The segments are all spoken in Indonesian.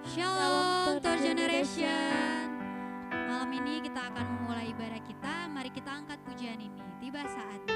Shalom Third Generation. Malam ini kita akan memulai ibadah kita. Mari kita angkat pujian ini. Tiba saatnya.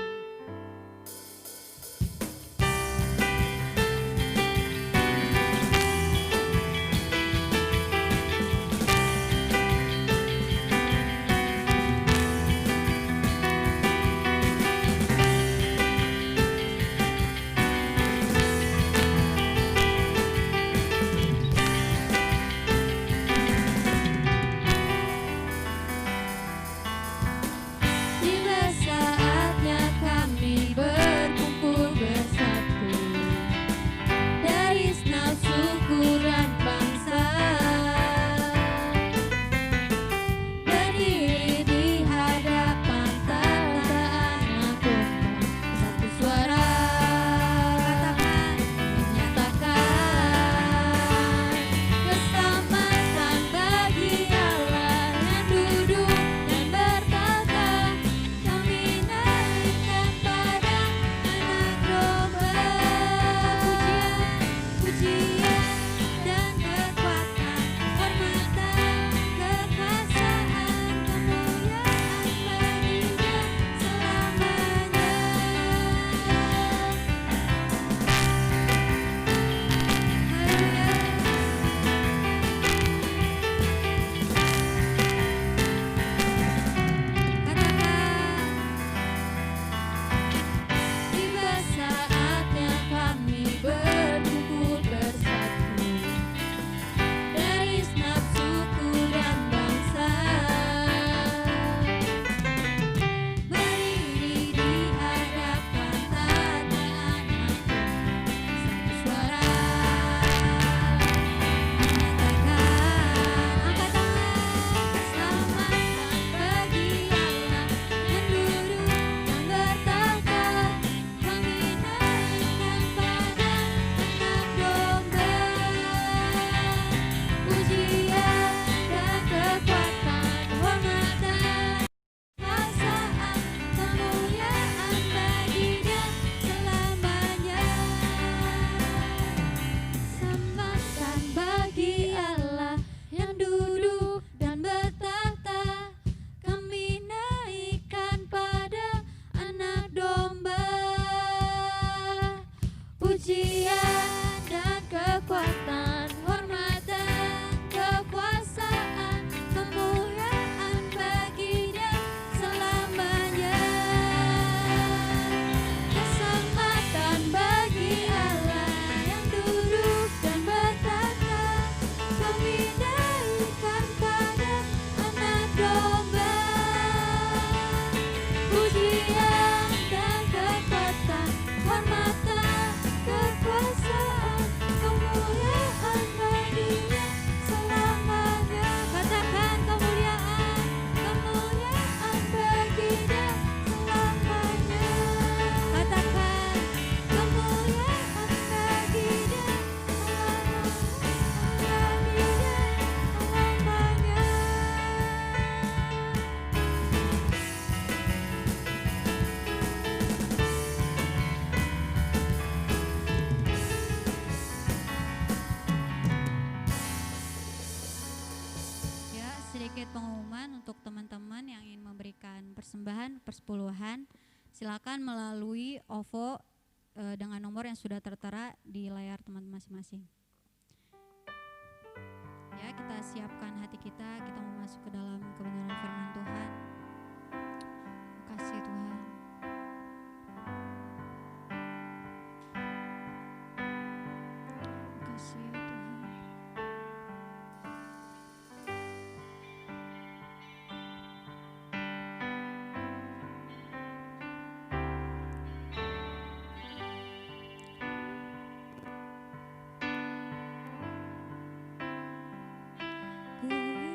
Pengumuman untuk teman-teman yang ingin memberikan persembahan persepuluhan, silakan melalui OVO dengan nomor yang sudah tertera di layar teman-teman masing-masing. Ya, kita siapkan hati kita mau masuk ke dalam kebenaran firman Tuhan. Terima kasih Tuhan. Terima kasih ya Tuhan. Ku ingin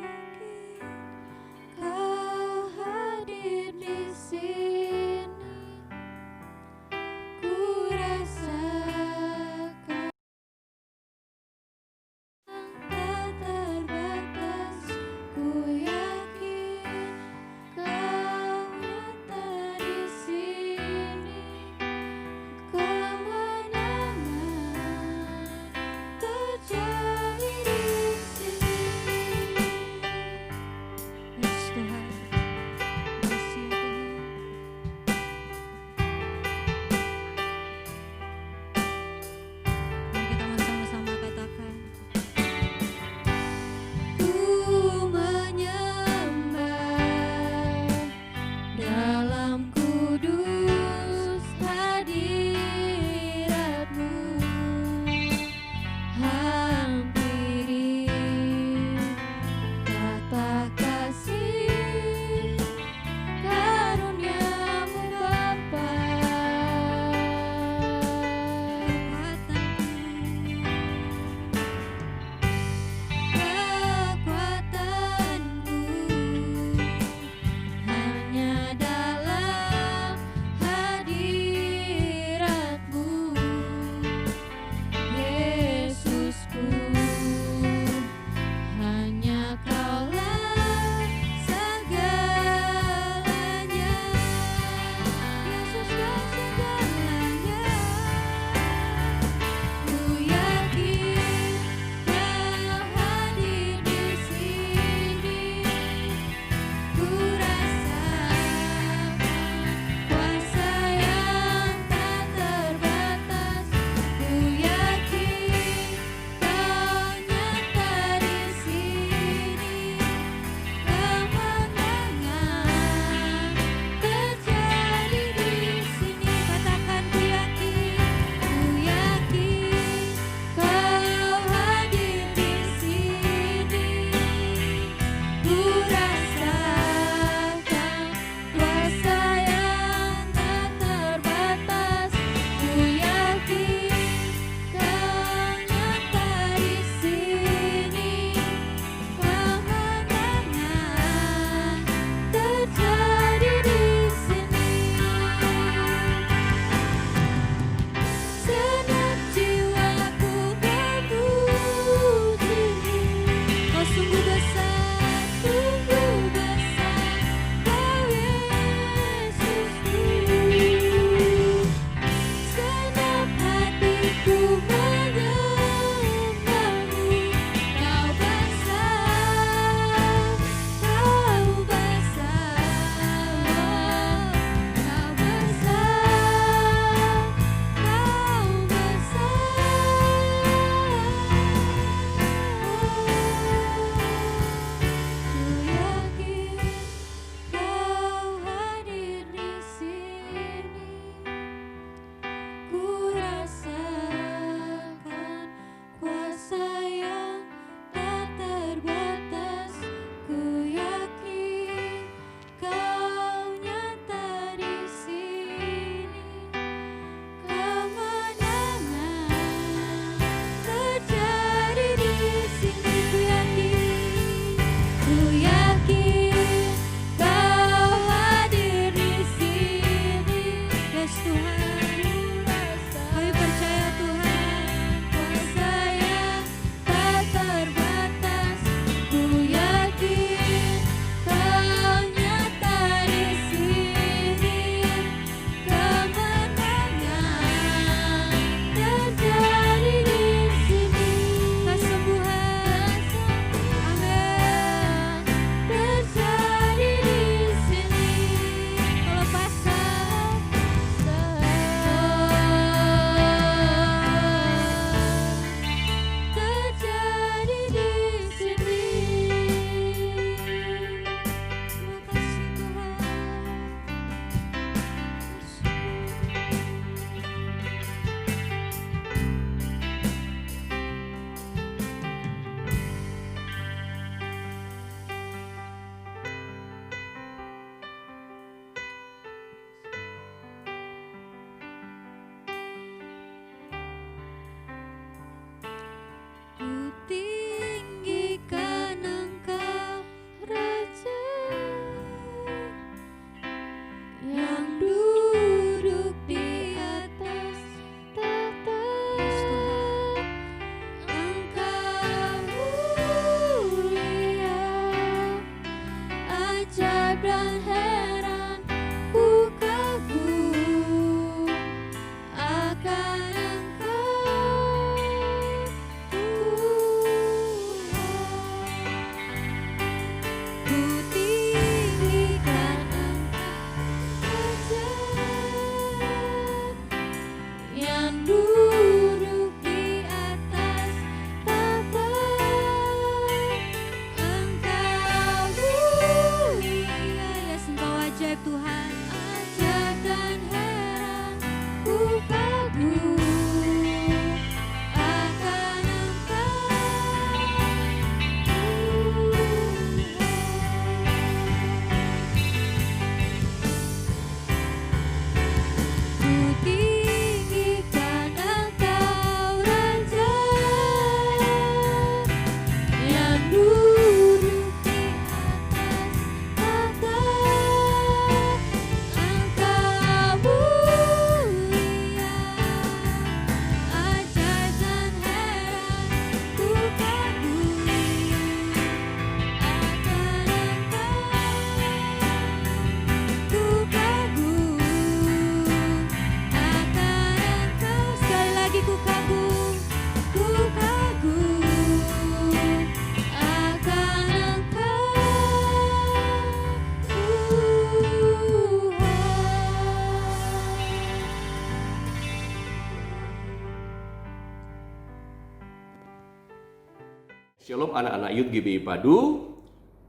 Shalom anak-anak Youth GBI Padu.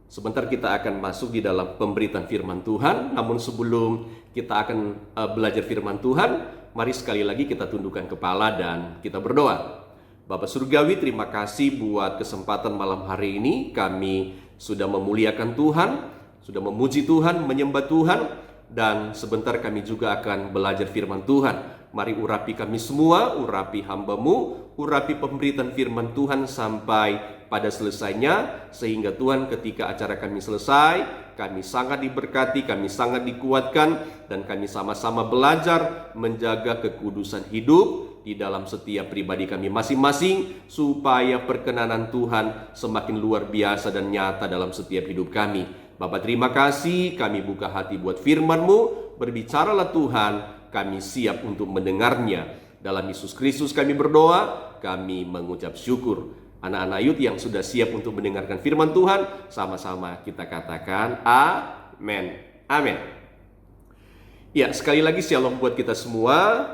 Sebentar kita akan masuk di dalam pemberitaan firman Tuhan. Namun sebelum kita akan belajar firman Tuhan, mari sekali lagi kita tundukkan kepala dan kita berdoa. Bapa Surgawi, terima kasih buat kesempatan malam hari ini. Kami sudah memuliakan Tuhan, sudah memuji Tuhan, menyembah Tuhan, dan sebentar kami juga akan belajar firman Tuhan. Mari urapi kami semua, urapi hamba-Mu, urapi pemberitaan firman Tuhan sampai pada selesainya, sehingga Tuhan ketika acara kami selesai, kami sangat diberkati, kami sangat dikuatkan, dan kami sama-sama belajar menjaga kekudusan hidup di dalam setiap pribadi kami masing-masing, supaya perkenanan Tuhan semakin luar biasa dan nyata dalam setiap hidup kami. Bapa, terima kasih, kami buka hati buat firman-Mu, berbicaralah Tuhan, kami siap untuk mendengarnya. Dalam Yesus Kristus kami berdoa, kami mengucap syukur. Anak-anak Youth yang sudah siap untuk mendengarkan firman Tuhan, sama-sama kita katakan amin. Amin. Ya, sekali lagi shalom buat kita semua.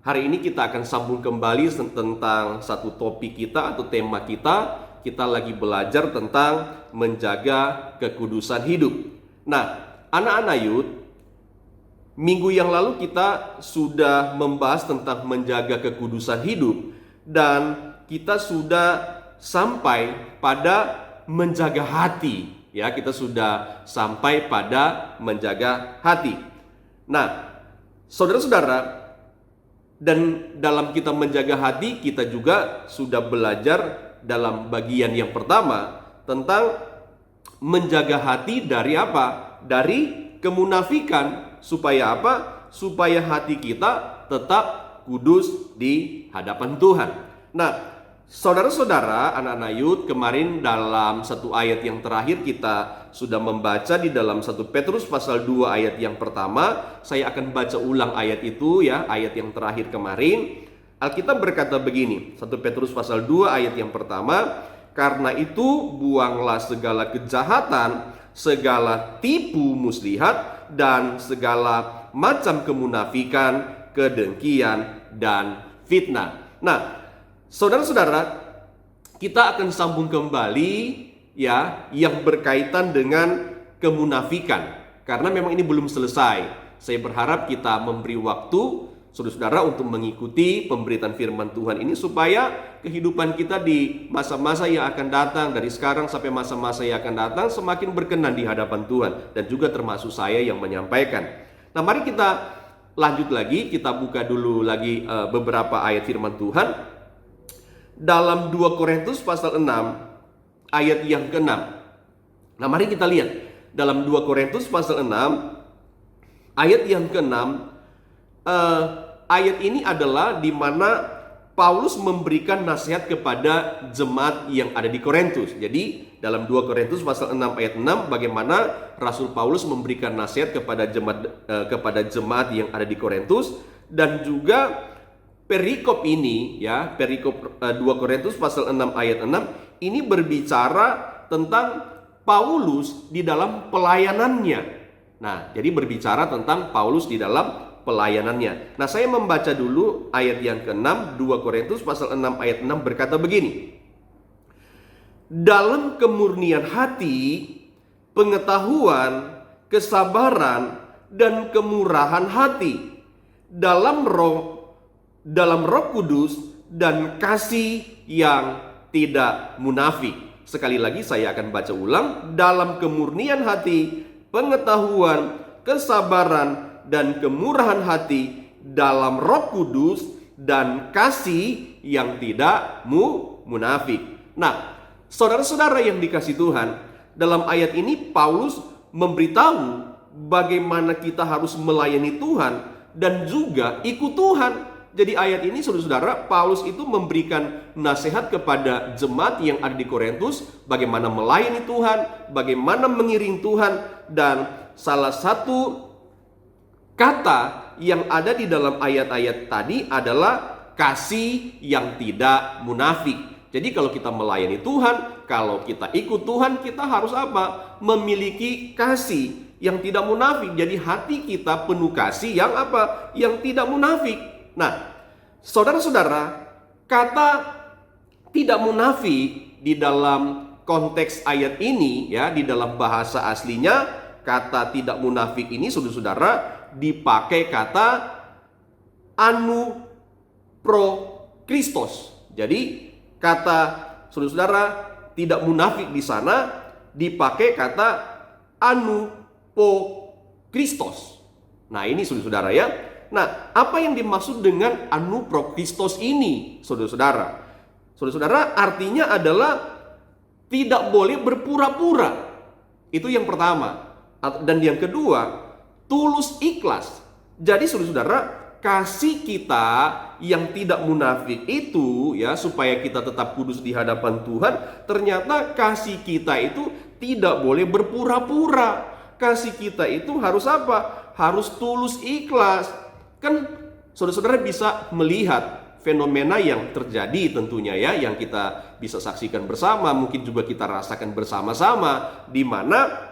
Hari ini kita akan sambung kembali tentang satu topik kita atau tema kita. Kita lagi belajar tentang menjaga kekudusan hidup. Nah, anak-anak Youth, minggu yang lalu kita sudah membahas tentang menjaga kekudusan hidup, dan kita sudah sampai pada menjaga hati. Ya, kita sudah sampai pada menjaga hati. Nah, saudara-saudara, dan dalam kita menjaga hati, kita juga sudah belajar dalam bagian yang pertama tentang menjaga hati dari apa? Dari kemunafikan. Supaya apa? Supaya hati kita tetap kudus di hadapan Tuhan. Nah, saudara-saudara, anak-anak Youth, kemarin dalam satu ayat yang terakhir kita sudah membaca di dalam 1 Petrus pasal 2 ayat yang pertama. Saya akan baca ulang ayat itu ya, ayat yang terakhir kemarin. Alkitab berkata begini, 1 Petrus pasal 2 ayat yang pertama, "Karena itu buanglah segala kejahatan, segala tipu muslihat, dan segala macam kemunafikan, kedengkian, dan fitnah." Nah, saudara-saudara, kita akan sambung kembali ya yang berkaitan dengan kemunafikan, karena memang ini belum selesai. Saya berharap kita memberi waktu saudara-saudara untuk mengikuti pemberitaan firman Tuhan ini, supaya kehidupan kita di masa-masa yang akan datang, dari sekarang sampai masa-masa yang akan datang, semakin berkenan di hadapan Tuhan, dan juga termasuk saya yang menyampaikan. Nah, mari kita lanjut lagi, kita buka dulu lagi beberapa ayat firman Tuhan. Dalam 2 Korintus pasal 6 ayat yang ke-6. Nah, mari kita lihat dalam 2 Korintus pasal 6 ayat yang ke-6. Ayat ini adalah di mana Paulus memberikan nasihat kepada jemaat yang ada di Korintus. Jadi dalam 2 Korintus pasal 6 ayat 6, bagaimana Rasul Paulus memberikan nasihat kepada jemaat yang ada di Korintus. Dan juga perikop ini ya, perikop 2 Korintus pasal 6 ayat 6 ini berbicara tentang Paulus di dalam pelayanannya. Nah, jadi berbicara tentang Paulus di dalam pelayanannya. Nah, saya membaca dulu ayat yang ke-6, 2 Korintus pasal 6 ayat 6 berkata begini. "Dalam kemurnian hati, pengetahuan, kesabaran, dan kemurahan hati, dalam roh kudus, dan kasih yang tidak munafik." Sekali lagi saya akan baca ulang. Dalam kemurnian hati, pengetahuan, kesabaran, dan kemurahan hati, dalam roh kudus, dan kasih yang tidak munafik. Nah, saudara-saudara yang dikasih Tuhan, dalam ayat ini Paulus memberitahu bagaimana kita harus melayani Tuhan dan juga ikut Tuhan. Jadi ayat ini, saudara-saudara, Paulus itu memberikan nasihat kepada jemaat yang ada di Korintus, bagaimana melayani Tuhan, bagaimana mengiring Tuhan. Dan salah satu kata yang ada di dalam ayat-ayat tadi adalah kasih yang tidak munafik. Jadi kalau kita melayani Tuhan, kalau kita ikut Tuhan, kita harus apa? Memiliki kasih yang tidak munafik. Jadi hati kita penuh kasih yang apa? Yang tidak munafik. Nah, saudara-saudara, kata tidak munafik di dalam konteks ayat ini ya, di dalam bahasa aslinya kata tidak munafik ini saudara-saudara dipakai kata anu pro Kristos. Jadi kata saudara-saudara tidak munafik di sana dipakai kata anu po Kristos. Nah, ini saudara-saudara ya. Nah, apa yang dimaksud dengan anu pro Kristos ini, saudara-saudara? Saudara-saudara, artinya adalah tidak boleh berpura-pura. Itu yang pertama. Dan yang kedua, tulus ikhlas. Jadi saudara-saudara, kasih kita yang tidak munafik itu ya, supaya kita tetap kudus di hadapan Tuhan, ternyata kasih kita itu tidak boleh berpura-pura. Kasih kita itu harus apa? Harus tulus ikhlas. Kan saudara-saudara bisa melihat fenomena yang terjadi tentunya ya, yang kita bisa saksikan bersama, mungkin juga kita rasakan bersama-sama, di mana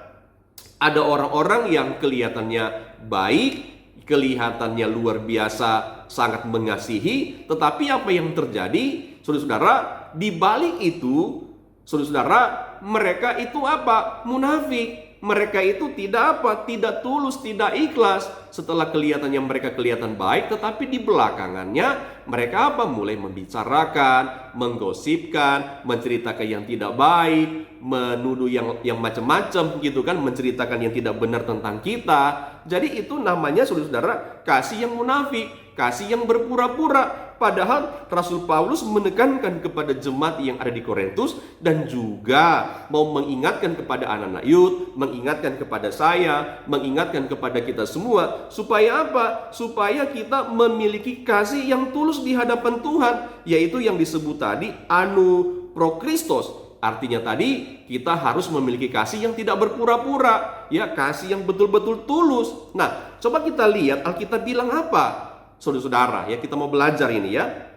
ada orang-orang yang kelihatannya baik, kelihatannya luar biasa, sangat mengasihi, tetapi apa yang terjadi, saudara-saudara, di balik itu, saudara-saudara, mereka itu apa? Munafik. Mereka itu tidak apa? Tidak tulus, tidak ikhlas. Setelah kelihatannya mereka kelihatan baik, tetapi di belakangannya mereka apa? Mulai membicarakan, menggosipkan, menceritakan yang tidak baik, menuduh yang macam-macam gitu kan, menceritakan yang tidak benar tentang kita. Jadi itu namanya saudara-saudara kasih yang munafik, kasih yang berpura-pura. Padahal Rasul Paulus menekankan kepada jemaat yang ada di Korintus dan juga mau mengingatkan kepada anak-anak Yud, mengingatkan kepada saya, mengingatkan kepada kita semua, supaya apa? Supaya kita memiliki kasih yang tulus di hadapan Tuhan, yaitu yang disebut tadi anu pro Kristos. Artinya tadi kita harus memiliki kasih yang tidak berpura-pura, ya, kasih yang betul-betul tulus. Nah, coba kita lihat Alkitab bilang apa? Saudara-saudara, ya, kita mau belajar ini ya.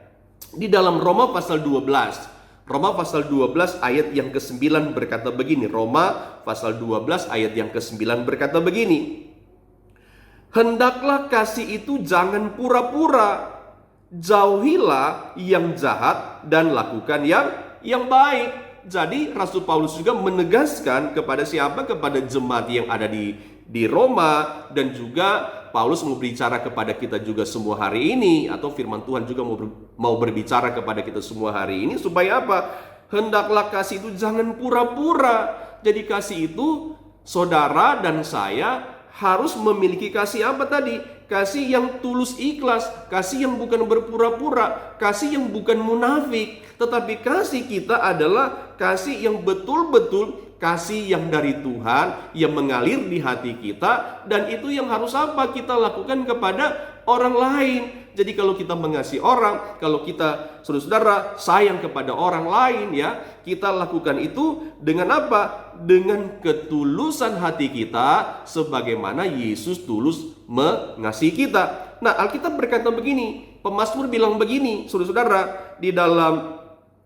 Di dalam Roma pasal 12. Roma pasal 12 ayat yang ke-9 berkata begini. Roma pasal 12 ayat yang ke-9 berkata begini. Hendaklah kasih itu jangan pura-pura. Jauhilah yang jahat dan lakukan yang baik. Jadi Rasul Paulus juga menegaskan kepada siapa? Kepada jemaat yang ada di Roma, dan juga Paulus mau berbicara kepada kita juga semua hari ini, atau firman Tuhan juga mau berbicara kepada kita semua hari ini, supaya apa? Hendaklah kasih itu jangan pura-pura. Jadi kasih itu saudara dan saya harus memiliki kasih apa tadi? Kasih yang tulus ikhlas, kasih yang bukan berpura-pura, kasih yang bukan munafik, tetapi kasih kita adalah kasih yang betul-betul kasih yang dari Tuhan, yang mengalir di hati kita, dan itu yang harus apa? Kita lakukan kepada orang lain. Jadi kalau kita mengasihi orang, kalau kita saudara-saudara sayang kepada orang lain ya, kita lakukan itu dengan apa? Dengan ketulusan hati kita, sebagaimana Yesus tulus mengasihi kita. Nah, Alkitab berkata begini, pemazmur bilang begini, saudara-saudara, di dalam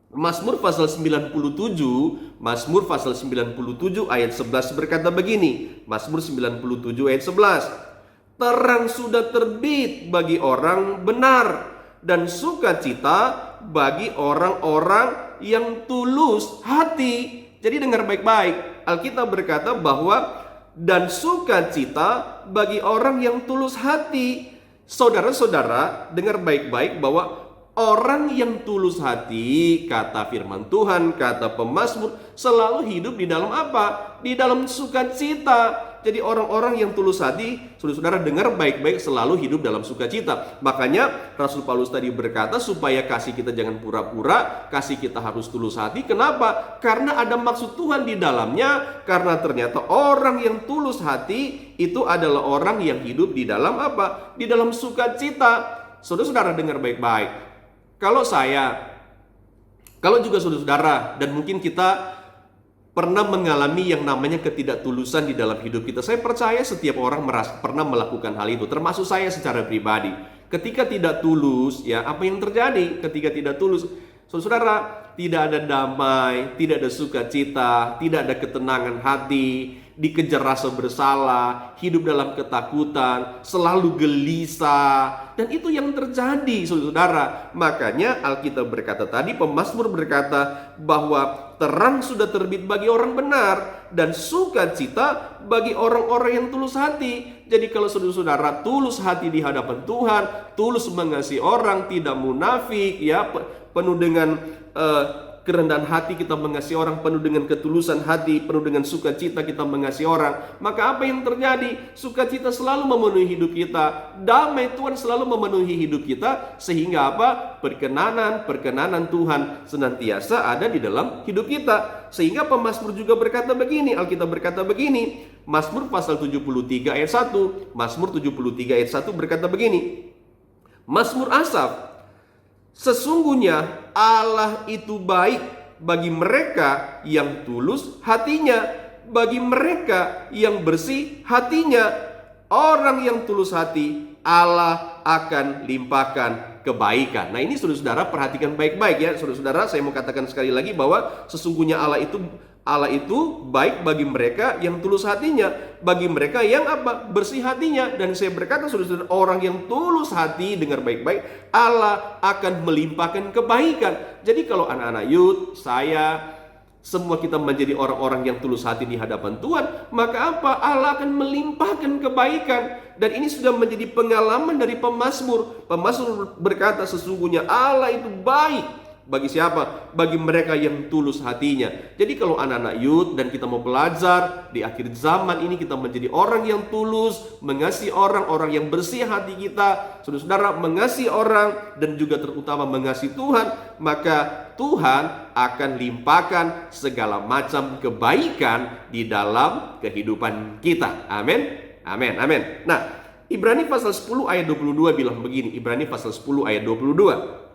Mazmur pasal 97, Mazmur pasal 97 ayat 11 berkata begini. Mazmur 97 ayat 11. Terang sudah terbit bagi orang benar, dan sukacita bagi orang-orang yang tulus hati. Jadi dengar baik-baik. Alkitab berkata bahwa dan sukacita bagi orang yang tulus hati. Saudara-saudara, dengar baik-baik bahwa orang yang tulus hati, kata firman Tuhan, kata pemazmur, selalu hidup di dalam apa? Di dalam sukacita. Jadi orang-orang yang tulus hati, saudara-saudara dengar baik-baik, selalu hidup dalam sukacita. Makanya Rasul Paulus tadi berkata supaya kasih kita jangan pura-pura, kasih kita harus tulus hati. Kenapa? Karena ada maksud Tuhan di dalamnya. Karena ternyata orang yang tulus hati itu adalah orang yang hidup di dalam apa? Di dalam sukacita. Saudara-saudara dengar baik-baik. Kalau juga saudara-saudara, dan mungkin kita pernah mengalami yang namanya ketidaktulusan di dalam hidup kita. Saya percaya setiap orang pernah melakukan hal itu, termasuk saya secara pribadi. Ketika tidak tulus, ya, apa yang terjadi ketika tidak tulus? Saudara, tidak ada damai, tidak ada sukacita, tidak ada ketenangan hati, dikejar rasa bersalah, hidup dalam ketakutan, selalu gelisah. Dan itu yang terjadi, saudara. Makanya Alkitab berkata tadi, pemazmur berkata bahwa Terang sudah terbit bagi orang benar dan sukacita bagi orang-orang yang tulus hati. Jadi kalau saudara-saudara tulus hati di hadapan Tuhan, tulus mengasihi orang, tidak munafik, ya, penuh dengan kerendahan hati kita mengasihi orang, penuh dengan ketulusan hati, penuh dengan sukacita kita mengasihi orang, maka apa yang terjadi? Sukacita selalu memenuhi hidup kita, damai Tuhan selalu memenuhi hidup kita, sehingga apa? Perkenanan Tuhan senantiasa ada di dalam hidup kita. Sehingga pemazmur juga berkata begini, Alkitab berkata begini, Mazmur pasal 73 ayat 1, Mazmur 73 ayat 1 berkata begini, Mazmur Asaf, sesungguhnya Allah itu baik bagi mereka yang tulus hatinya, bagi mereka yang bersih hatinya. Orang yang tulus hati, Allah akan limpahkan kebaikan. Nah, ini saudara-saudara perhatikan baik-baik ya. Saudara-saudara, saya mau katakan sekali lagi bahwa sesungguhnya Allah itu baik bagi mereka yang tulus hatinya, bagi mereka yang apa? Bersih hatinya. Dan saya berkata saudara-saudara, orang yang tulus hati, dengar baik-baik, Allah akan melimpahkan kebaikan. Jadi kalau anak-anak youth, saya, semua kita menjadi orang-orang yang tulus hati di hadapan Tuhan, maka apa? Allah akan melimpahkan kebaikan. Dan ini sudah menjadi pengalaman dari pemazmur. Pemazmur berkata sesungguhnya Allah itu baik. Bagi siapa? Bagi mereka yang tulus hatinya. Jadi kalau anak-anak youth dan kita mau belajar di akhir zaman ini, kita menjadi orang yang tulus, mengasihi orang yang bersih hati kita, saudara-saudara, mengasihi orang dan juga terutama mengasihi Tuhan, maka Tuhan akan limpahkan segala macam kebaikan di dalam kehidupan kita. Amin. Amin. Amin. Nah, Ibrani pasal 10 ayat 22 bilang begini. Ibrani pasal 10 ayat 22.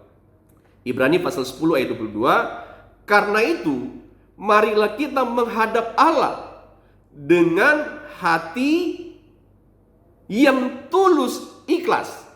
Ibrani pasal 10 ayat 22, karena itu marilah kita menghadap Allah dengan hati yang tulus ikhlas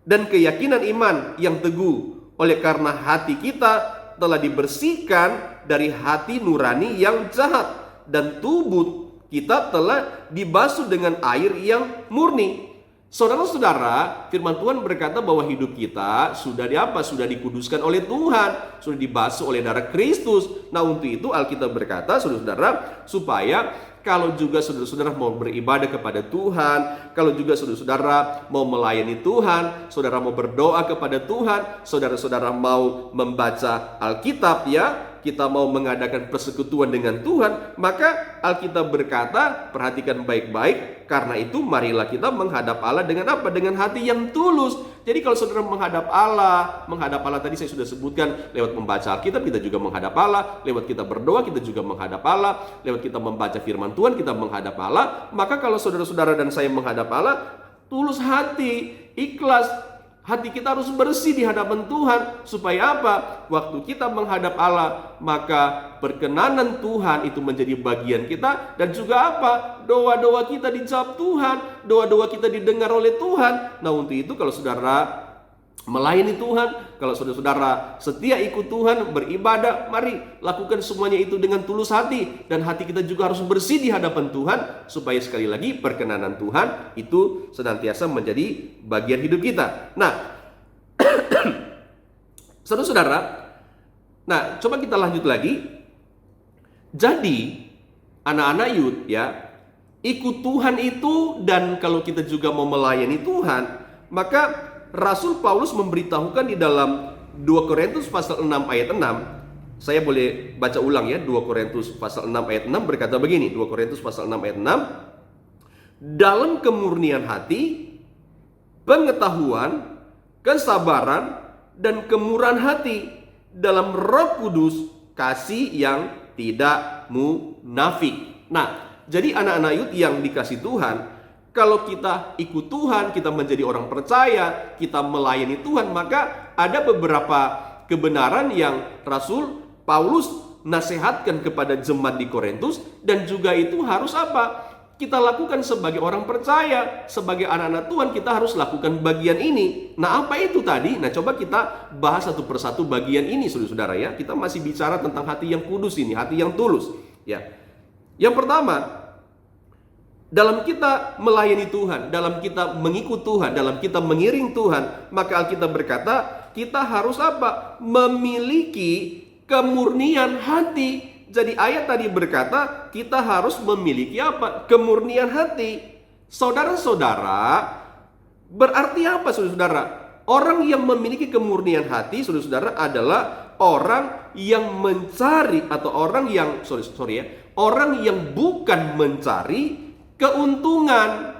dan keyakinan iman yang teguh, oleh karena hati kita telah dibersihkan dari hati nurani yang jahat dan tubuh kita telah dibasuh dengan air yang murni. Saudara-saudara, firman Tuhan berkata bahwa hidup kita sudah Sudah dikuduskan oleh Tuhan, sudah dibasuh oleh darah Kristus. Nah, untuk itu Alkitab berkata, saudara-saudara, supaya kalau juga saudara-saudara mau beribadah kepada Tuhan, kalau juga saudara-saudara mau melayani Tuhan, saudara mau berdoa kepada Tuhan, saudara-saudara mau membaca Alkitab, ya, kita mau mengadakan persekutuan dengan Tuhan, maka Alkitab berkata, perhatikan baik-baik, karena itu marilah kita menghadap Allah dengan apa? Dengan hati yang tulus. Jadi kalau saudara menghadap Allah tadi saya sudah sebutkan, lewat membaca Alkitab kita juga menghadap Allah, lewat kita berdoa kita juga menghadap Allah, lewat kita membaca firman Tuhan kita menghadap Allah. Maka kalau saudara-saudara dan saya menghadap Allah, tulus hati, ikhlas, hati kita harus bersih di hadapan Tuhan. Supaya apa? Waktu kita menghadap Allah, maka perkenanan Tuhan itu menjadi bagian kita. Dan juga apa? Doa-doa kita dijawab Tuhan, doa-doa kita didengar oleh Tuhan. Nah, untuk itu kalau saudara melayani Tuhan, kalau saudara-saudara setia ikut Tuhan, beribadah, mari lakukan semuanya itu dengan tulus hati. Dan hati kita juga harus bersih di hadapan Tuhan, supaya sekali lagi perkenanan Tuhan itu senantiasa menjadi bagian hidup kita. Nah, saudara-saudara, nah coba kita lanjut lagi. Jadi anak-anak youth, ya, ikut Tuhan itu, dan kalau kita juga mau melayani Tuhan, maka Rasul Paulus memberitahukan di dalam 2 Korintus pasal 6 ayat 6. Saya boleh baca ulang ya, 2 Korintus pasal 6 ayat 6 berkata begini, 2 Korintus pasal 6 ayat 6. Dalam kemurnian hati, pengetahuan, kesabaran, dan kemurahan hati, dalam Roh Kudus, kasih yang tidak munafik. Nah, jadi anak-anak youth yang dikasih Tuhan, kalau kita ikut Tuhan, kita menjadi orang percaya, kita melayani Tuhan, maka ada beberapa kebenaran yang Rasul Paulus nasihatkan kepada jemaat di Korintus, dan juga itu harus apa? Kita lakukan sebagai orang percaya, sebagai anak-anak Tuhan, kita harus lakukan bagian ini. Nah, apa itu tadi? Nah, coba kita bahas satu persatu bagian ini, saudara-saudara, ya. Kita masih bicara tentang hati yang kudus ini, hati yang tulus, ya. Yang pertama, dalam kita melayani Tuhan, dalam kita mengikut Tuhan, dalam kita mengiring Tuhan, maka Alkitab berkata, kita harus apa? Memiliki kemurnian hati. Jadi ayat tadi berkata kita harus memiliki apa? Kemurnian hati. Saudara-saudara, berarti apa saudara-saudara? Orang yang memiliki kemurnian hati, saudara-saudara, adalah orang yang mencari atau orang yang orang yang bukan mencari keuntungan,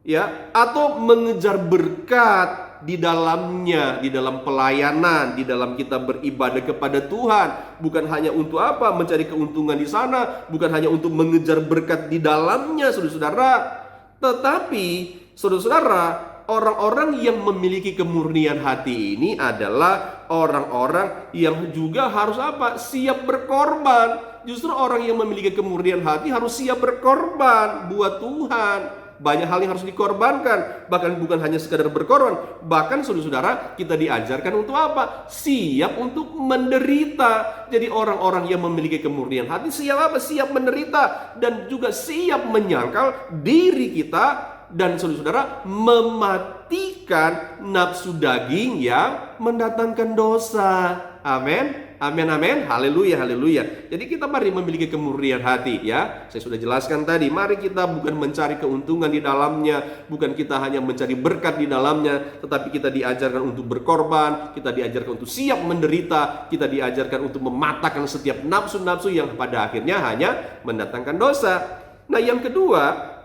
ya, atau mengejar berkat di dalamnya, di dalam pelayanan, di dalam kita beribadah kepada Tuhan. Bukan hanya untuk apa? Mencari keuntungan di sana, bukan hanya untuk mengejar berkat di dalamnya, saudara-saudara. Tetapi, saudara-saudara, orang-orang yang memiliki kemurnian hati ini adalah orang-orang yang juga harus apa? Siap berkorban. Justru orang yang memiliki kemurnian hati harus siap berkorban buat Tuhan. Banyak hal yang harus dikorbankan. Bahkan bukan hanya sekadar berkorban. Bahkan saudara-saudara, kita diajarkan untuk apa? Siap untuk menderita. Jadi orang-orang yang memiliki kemurnian hati siap apa? Siap menderita. Dan juga siap menyangkal diri kita. Dan saudara-saudara, mematikan nafsu daging yang mendatangkan dosa. Amin. Amin, amin, haleluya, haleluya. Jadi kita mari memiliki kemurnian hati, ya. Saya sudah jelaskan tadi, mari kita bukan mencari keuntungan di dalamnya, bukan kita hanya mencari berkat di dalamnya, tetapi kita diajarkan untuk berkorban, kita diajarkan untuk siap menderita, kita diajarkan untuk mematahkan setiap nafsu-nafsu yang pada akhirnya hanya mendatangkan dosa. Nah, yang kedua,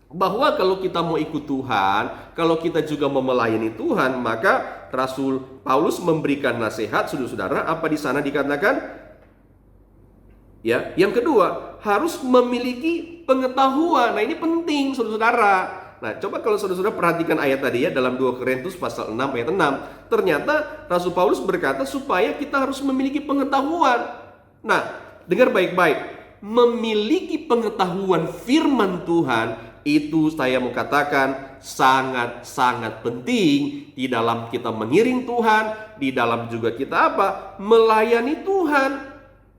bahwa kalau kita mau ikut Tuhan, kalau kita juga mau melayani Tuhan, maka Rasul Paulus memberikan nasihat, saudara-saudara, apa di sana dikatakan? Ya, yang kedua, harus memiliki pengetahuan. Nah, ini penting, saudara-saudara. Nah, coba kalau saudara-saudara perhatikan ayat tadi ya, dalam 2 Korintus pasal 6 ayat 6. Ternyata Rasul Paulus berkata supaya kita harus memiliki pengetahuan. Nah, dengar baik-baik. Memiliki pengetahuan firman Tuhan itu saya mau katakan sangat-sangat penting di dalam kita mengiring Tuhan, di dalam juga kita apa? Melayani Tuhan.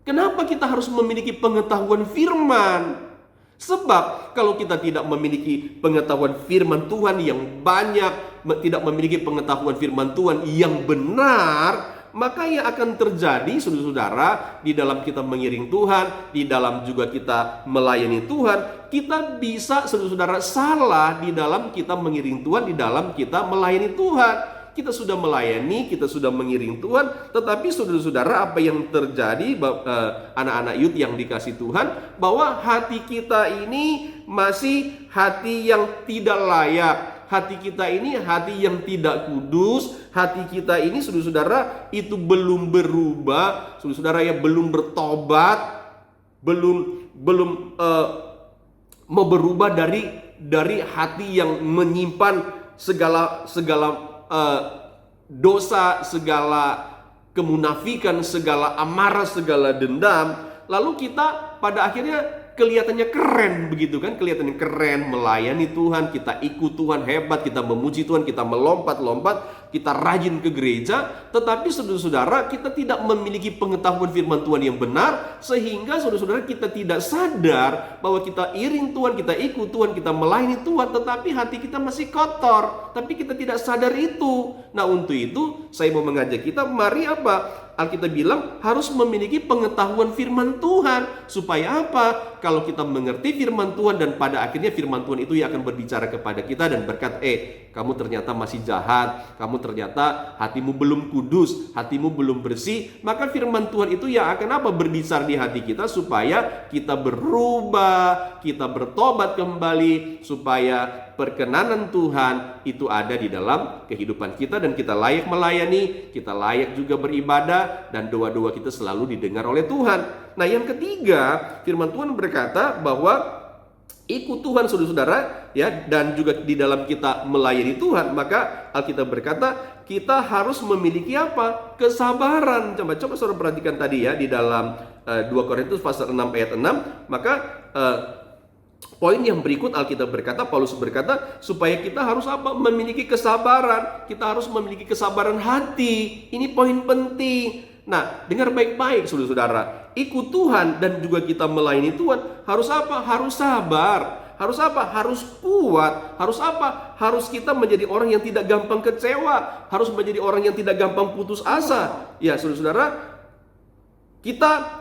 Kenapa kita harus memiliki pengetahuan firman? Sebab kalau kita tidak memiliki pengetahuan firman Tuhan yang banyak, tidak memiliki pengetahuan firman Tuhan yang benar, maka yang akan terjadi, saudara-saudara, di dalam kita mengiring Tuhan, di dalam juga kita melayani Tuhan, kita bisa, saudara-saudara, salah di dalam kita mengiring Tuhan, di dalam kita melayani Tuhan. Kita sudah melayani, kita sudah mengiring Tuhan, tetapi saudara-saudara, apa yang terjadi, anak-anak youth yang dikasih Tuhan, bahwa hati kita ini masih hati yang tidak layak. Hati kita ini hati yang tidak kudus. Hati kita ini, saudara-saudara, itu belum berubah, saudara-saudara, ya, belum bertobat, belum mau berubah dari hati yang menyimpan segala dosa, segala kemunafikan, segala amarah, segala dendam. Lalu kita pada akhirnya kelihatannya keren begitu kan, kelihatannya keren melayani Tuhan, kita ikut Tuhan hebat, kita memuji Tuhan, kita melompat-lompat, kita rajin ke gereja, tetapi saudara-saudara, kita tidak memiliki pengetahuan firman Tuhan yang benar, sehingga saudara-saudara kita tidak sadar bahwa kita iring Tuhan, kita ikut Tuhan, kita melayani Tuhan, tetapi hati kita masih kotor, tapi kita tidak sadar itu. Nah, untuk itu saya mau mengajak kita, mari apa? Alkitab bilang harus memiliki pengetahuan firman Tuhan. Supaya apa? Kalau kita mengerti firman Tuhan dan pada akhirnya firman Tuhan itu yang akan berbicara kepada kita dan berkata, kamu ternyata masih jahat, kamu ternyata hatimu belum kudus, hatimu belum bersih. Maka firman Tuhan itu yang akan apa? Berbicara di hati kita supaya kita berubah, kita bertobat kembali, supaya perkenanan Tuhan itu ada di dalam kehidupan kita dan kita layak melayani, kita layak juga beribadah, dan doa-doa kita selalu didengar oleh Tuhan. Nah, yang ketiga, firman Tuhan berkata bahwa ikut Tuhan, saudara-saudara, ya, dan juga di dalam kita melayani Tuhan, maka Alkitab berkata kita harus memiliki apa? Kesabaran. Coba saudara perhatikan tadi ya, di dalam 2 Korintus pasal 6 ayat 6, maka poin yang berikut Alkitab berkata, Paulus berkata, supaya kita harus apa? Memiliki kesabaran. Kita harus memiliki kesabaran hati. Ini poin penting. Nah, dengar baik-baik saudara-saudara. Ikut Tuhan dan juga kita melayani Tuhan harus apa? Harus sabar. Harus apa? Harus kuat. Harus apa? Harus kita menjadi orang yang tidak gampang kecewa. Harus menjadi orang yang tidak gampang putus asa. Ya, saudara-saudara, Kita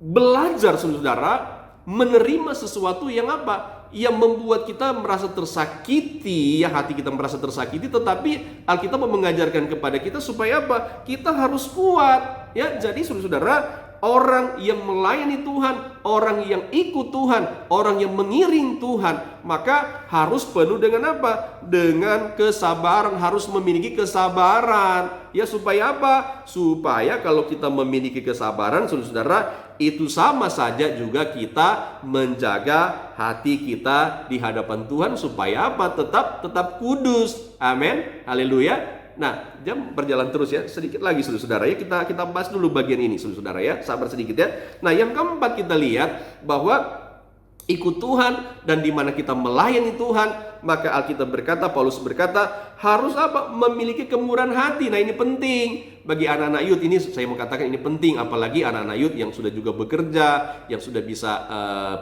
belajar saudara menerima sesuatu yang apa? Yang membuat kita merasa tersakiti, ya hati kita merasa tersakiti, tetapi Alkitab mengajarkan kepada kita supaya apa? Kita harus kuat, ya. Jadi saudara, orang yang melayani Tuhan, orang yang ikut Tuhan, orang yang mengiring Tuhan, maka harus penuh dengan apa? Dengan kesabaran, harus memiliki kesabaran. Ya, supaya apa? Supaya kalau kita memiliki kesabaran, saudara, itu sama saja juga kita menjaga hati kita di hadapan Tuhan supaya apa? Tetap kudus. Amin. Haleluya. Nah, jam berjalan terus ya. Sedikit lagi saudara ya, kita bahas dulu bagian ini saudara ya. Sabar sedikit ya. Nah, yang keempat kita lihat bahwa ikut Tuhan dan di mana kita melayani Tuhan, maka Alkitab berkata, Paulus berkata, harus apa? Memiliki kemurahan hati. Nah, ini penting bagi anak-anak youth. Ini saya mau katakan ini penting, apalagi anak-anak youth yang sudah juga bekerja, yang sudah bisa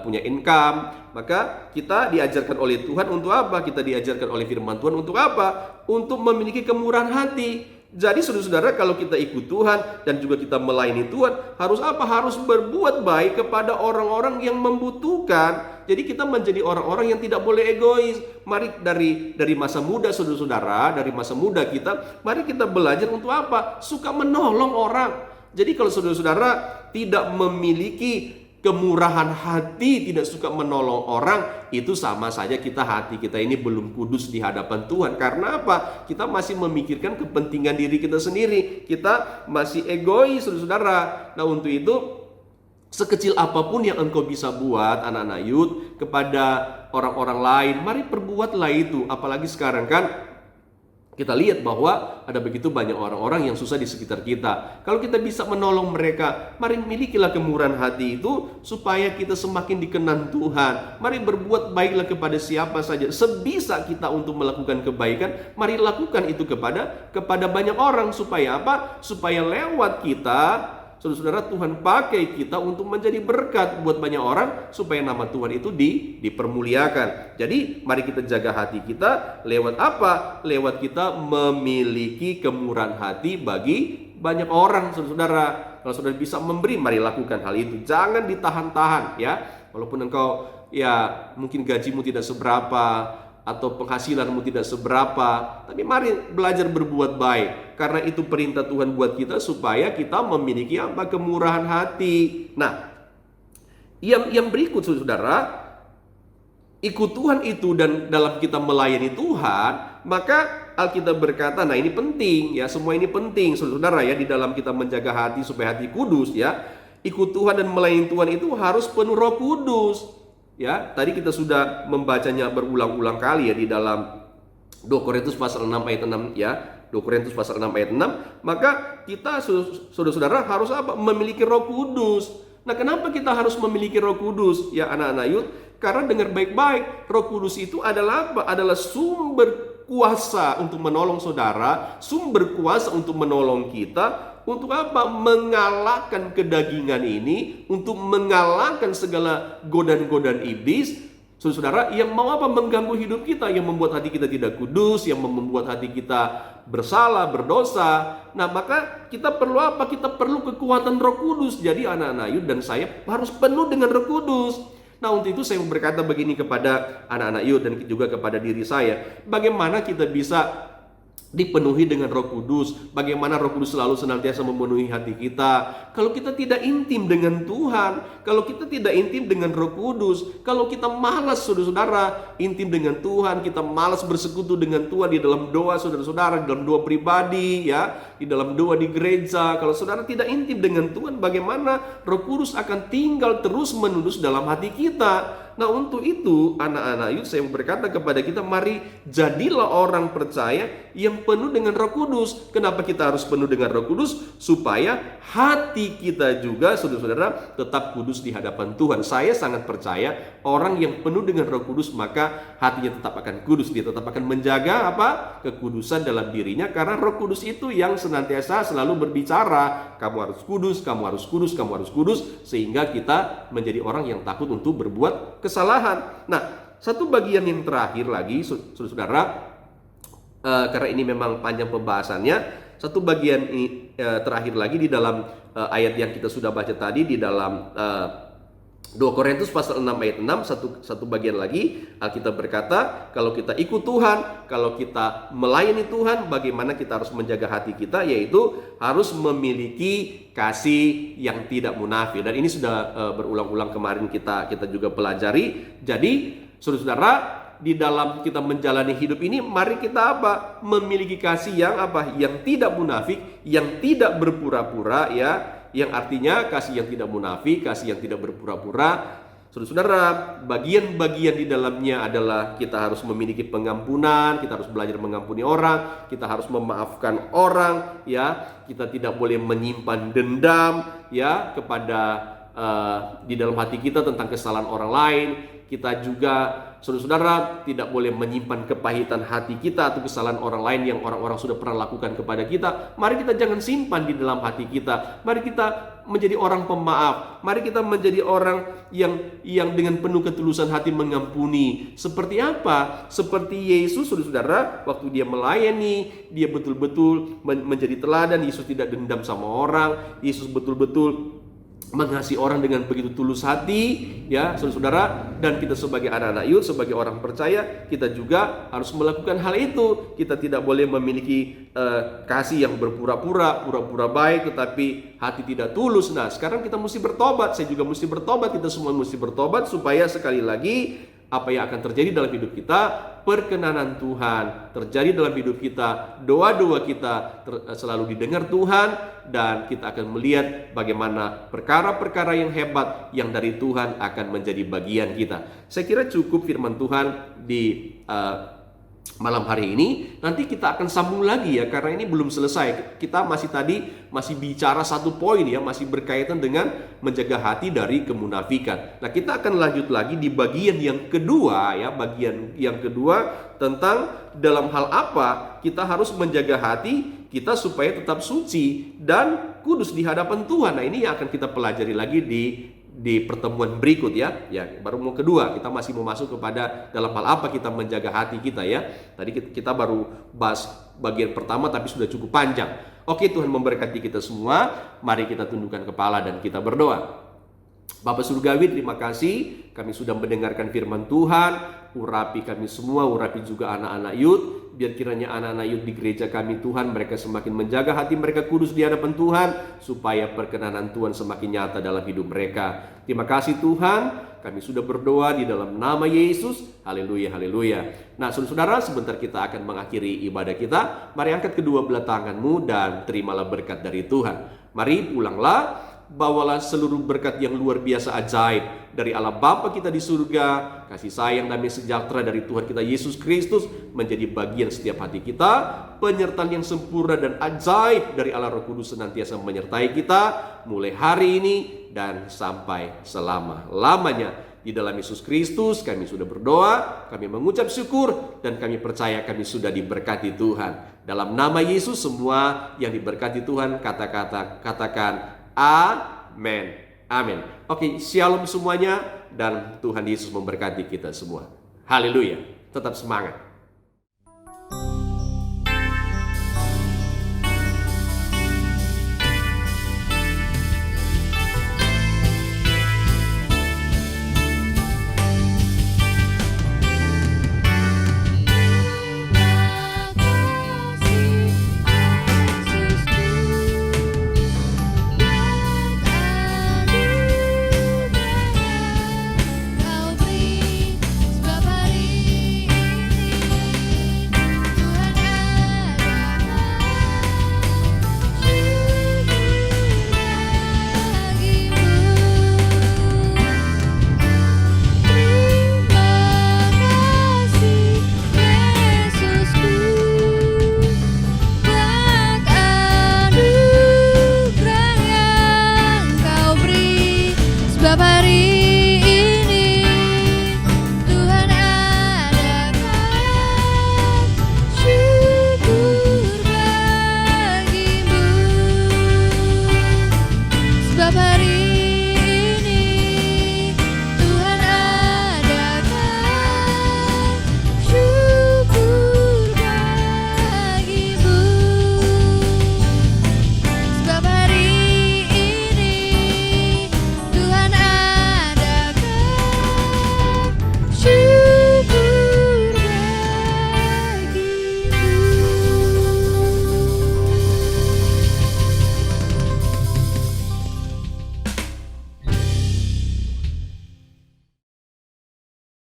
punya income. Maka kita diajarkan oleh Tuhan untuk apa? Kita diajarkan oleh firman Tuhan untuk apa? Untuk memiliki kemurahan hati. Jadi saudara-saudara, kalau kita ikut Tuhan dan juga kita melayani Tuhan, harus apa? Harus berbuat baik kepada orang-orang yang membutuhkan. Jadi kita menjadi orang-orang yang tidak boleh egois. Mari dari masa muda saudara-saudara, dari masa muda kita, mari kita belajar untuk apa? Suka menolong orang. Jadi kalau saudara-saudara tidak memiliki kemurahan hati, tidak suka menolong orang, itu sama saja hati kita ini belum kudus di hadapan Tuhan. Karena apa? Kita masih memikirkan kepentingan diri kita sendiri. Kita masih egois, saudara. Nah, untuk itu, sekecil apapun yang engkau bisa buat, anak-anak youth, kepada orang-orang lain, mari perbuatlah itu. Apalagi sekarang kan kita lihat bahwa ada begitu banyak orang-orang yang susah di sekitar kita. Kalau kita bisa menolong mereka, mari milikilah kemurahan hati itu supaya kita semakin dikenan Tuhan. Mari berbuat baiklah kepada siapa saja. Sebisa kita untuk melakukan kebaikan, mari lakukan itu kepada banyak orang. Supaya apa? Supaya lewat kita, saudara-saudara, Tuhan pakai kita untuk menjadi berkat buat banyak orang, supaya nama Tuhan itu dipermuliakan. Jadi mari kita jaga hati kita. Lewat apa? Lewat kita memiliki kemurahan hati bagi banyak orang, saudara-saudara. Kalau saudara bisa memberi, mari lakukan hal itu. Jangan ditahan-tahan ya. Walaupun engkau ya mungkin gajimu tidak seberapa, atau penghasilanmu tidak seberapa, tapi mari belajar berbuat baik, karena itu perintah Tuhan buat kita supaya kita memiliki apa? Kemurahan hati. Nah, yang berikut saudara, ikut Tuhan itu dan dalam kita melayani Tuhan, maka Alkitab berkata, nah ini penting ya, semua ini penting saudara ya, di dalam kita menjaga hati supaya hati kudus ya. Ikut Tuhan dan melayani Tuhan itu harus penuh Roh Kudus. Ya, tadi kita sudah membacanya berulang-ulang kali ya di dalam 2 Korintus pasal 6 ayat 6 ya. 2 Korintus pasal 6 ayat 6. Maka kita saudara-saudara harus apa? Memiliki Roh Kudus. Nah, kenapa kita harus memiliki Roh Kudus? Ya anak-anak youth, karena dengar baik-baik, Roh Kudus itu adalah apa? Adalah sumber kuasa untuk menolong saudara, sumber kuasa untuk menolong kita. Untuk apa? Mengalahkan kedagingan ini, untuk mengalahkan segala godaan-godaan iblis, saudara, yang mau apa? Mengganggu hidup kita, yang membuat hati kita tidak kudus, yang membuat hati kita bersalah, berdosa. Nah, maka kita perlu apa? Kita perlu kekuatan Roh Kudus. Jadi anak-anak youth dan saya harus penuh dengan Roh Kudus. Nah, untuk itu saya berkata begini kepada anak-anak youth dan juga kepada diri saya. Bagaimana kita bisa dipenuhi dengan Roh Kudus? Bagaimana Roh Kudus selalu senantiasa memenuhi hati kita? Kalau kita tidak intim dengan Tuhan, kalau kita tidak intim dengan Roh Kudus, kalau kita malas saudara-saudara intim dengan Tuhan, kita malas bersekutu dengan Tuhan di dalam doa saudara-saudara, di dalam doa pribadi ya, di dalam doa di gereja. Kalau saudara tidak intim dengan Tuhan, bagaimana Roh Kudus akan tinggal terus-menerus dalam hati kita? Nah, untuk itu anak-anak youth saya berkata kepada kita, mari jadilah orang percaya yang penuh dengan Roh Kudus. Kenapa kita harus penuh dengan Roh Kudus? Supaya hati kita juga saudara-saudara tetap kudus di hadapan Tuhan. Saya sangat percaya orang yang penuh dengan Roh Kudus, maka hatinya tetap akan kudus. Dia tetap akan menjaga apa? Kekudusan dalam dirinya, karena Roh Kudus itu yang senantiasa selalu berbicara, kamu harus kudus, kamu harus kudus, kamu harus kudus, sehingga kita menjadi orang yang takut untuk berbuat kesalahan. Nah, satu bagian yang terakhir lagi saudara, karena ini memang panjang pembahasannya, satu bagian terakhir lagi di dalam ayat yang kita sudah baca tadi di dalam 2 Korintus pasal 6 ayat 6, satu bagian lagi Alkitab berkata, kalau kita ikut Tuhan, kalau kita melayani Tuhan, bagaimana kita harus menjaga hati kita, yaitu harus memiliki kasih yang tidak munafik. Dan ini sudah berulang-ulang kemarin kita juga pelajari. Jadi saudara-saudara, di dalam kita menjalani hidup ini, mari kita memiliki kasih yang yang tidak munafik, yang tidak berpura-pura, ya. Yang artinya kasih yang tidak munafik, kasih yang tidak berpura-pura. Saudara-saudara, bagian-bagian di dalamnya adalah kita harus memiliki pengampunan, kita harus belajar mengampuni orang, kita harus memaafkan orang, ya. Kita tidak boleh menyimpan dendam, ya, kepada di dalam hati kita tentang kesalahan orang lain. Kita juga, saudara-saudara, tidak boleh menyimpan kepahitan hati kita atau kesalahan orang lain yang orang-orang sudah pernah lakukan kepada kita. Mari kita jangan simpan di dalam hati kita. Mari kita menjadi orang pemaaf. Mari kita menjadi orang yang dengan penuh ketulusan hati mengampuni. Seperti apa? Seperti Yesus, saudara-saudara, waktu dia melayani, dia betul-betul menjadi teladan. Yesus tidak dendam sama orang. Yesus betul-betul mengasihi orang dengan begitu tulus hati, ya saudara-saudara. Dan kita sebagai anak-anak Yud, sebagai orang percaya, kita juga harus melakukan hal itu. Kita tidak boleh memiliki kasih yang berpura-pura, pura-pura baik tetapi hati tidak tulus. Nah, sekarang kita mesti bertobat. Saya juga mesti bertobat. Kita semua mesti bertobat supaya sekali lagi apa yang akan terjadi dalam hidup kita, perkenanan Tuhan terjadi dalam hidup kita, doa-doa kita selalu didengar Tuhan, dan kita akan melihat bagaimana perkara-perkara yang hebat yang dari Tuhan akan menjadi bagian kita. Saya kira cukup firman Tuhan di malam hari ini. Nanti kita akan sambung lagi, ya, karena ini belum selesai. Kita masih bicara satu poin, ya, masih berkaitan dengan menjaga hati dari kemunafikan. Nah, kita akan lanjut lagi di bagian yang kedua, ya, bagian yang kedua tentang dalam hal apa kita harus menjaga hati kita supaya tetap suci dan kudus di hadapan Tuhan. Nah, ini yang akan kita pelajari lagi di pertemuan berikut, ya. Ya, baru mau kedua, kita masih mau masuk kepada dalam hal apa kita menjaga hati kita, ya. Tadi kita baru bahas bagian pertama tapi sudah cukup panjang. Oke, Tuhan memberkati kita semua. Mari kita tundukkan kepala dan kita berdoa. Bapa Surgawi, terima kasih kami sudah mendengarkan firman Tuhan. Urapi kami semua, urapi juga anak-anak Yud. Biar kiranya anak-anak Yud di gereja kami, Tuhan, mereka semakin menjaga hati mereka kudus di hadapan Tuhan, supaya perkenanan Tuhan semakin nyata dalam hidup mereka. Terima kasih Tuhan, kami sudah berdoa di dalam nama Yesus. Haleluya, haleluya. Nah, saudara-saudara, sebentar kita akan mengakhiri ibadah kita. Mari angkat kedua belah tanganmu dan terimalah berkat dari Tuhan. Mari pulanglah, bawalah seluruh berkat yang luar biasa ajaib dari Allah Bapa kita di surga, kasih sayang damai sejahtera dari Tuhan kita Yesus Kristus menjadi bagian setiap hati kita, penyertaan yang sempurna dan ajaib dari Allah Roh Kudus senantiasa menyertai kita mulai hari ini dan sampai selama-lamanya. Di dalam Yesus Kristus kami sudah berdoa, kami mengucap syukur, dan kami percaya kami sudah diberkati Tuhan. Dalam nama Yesus, semua yang diberkati Tuhan katakan amin. Amin. Oke, shalom semuanya, dan Tuhan Yesus memberkati kita semua. Haleluya. Tetap semangat.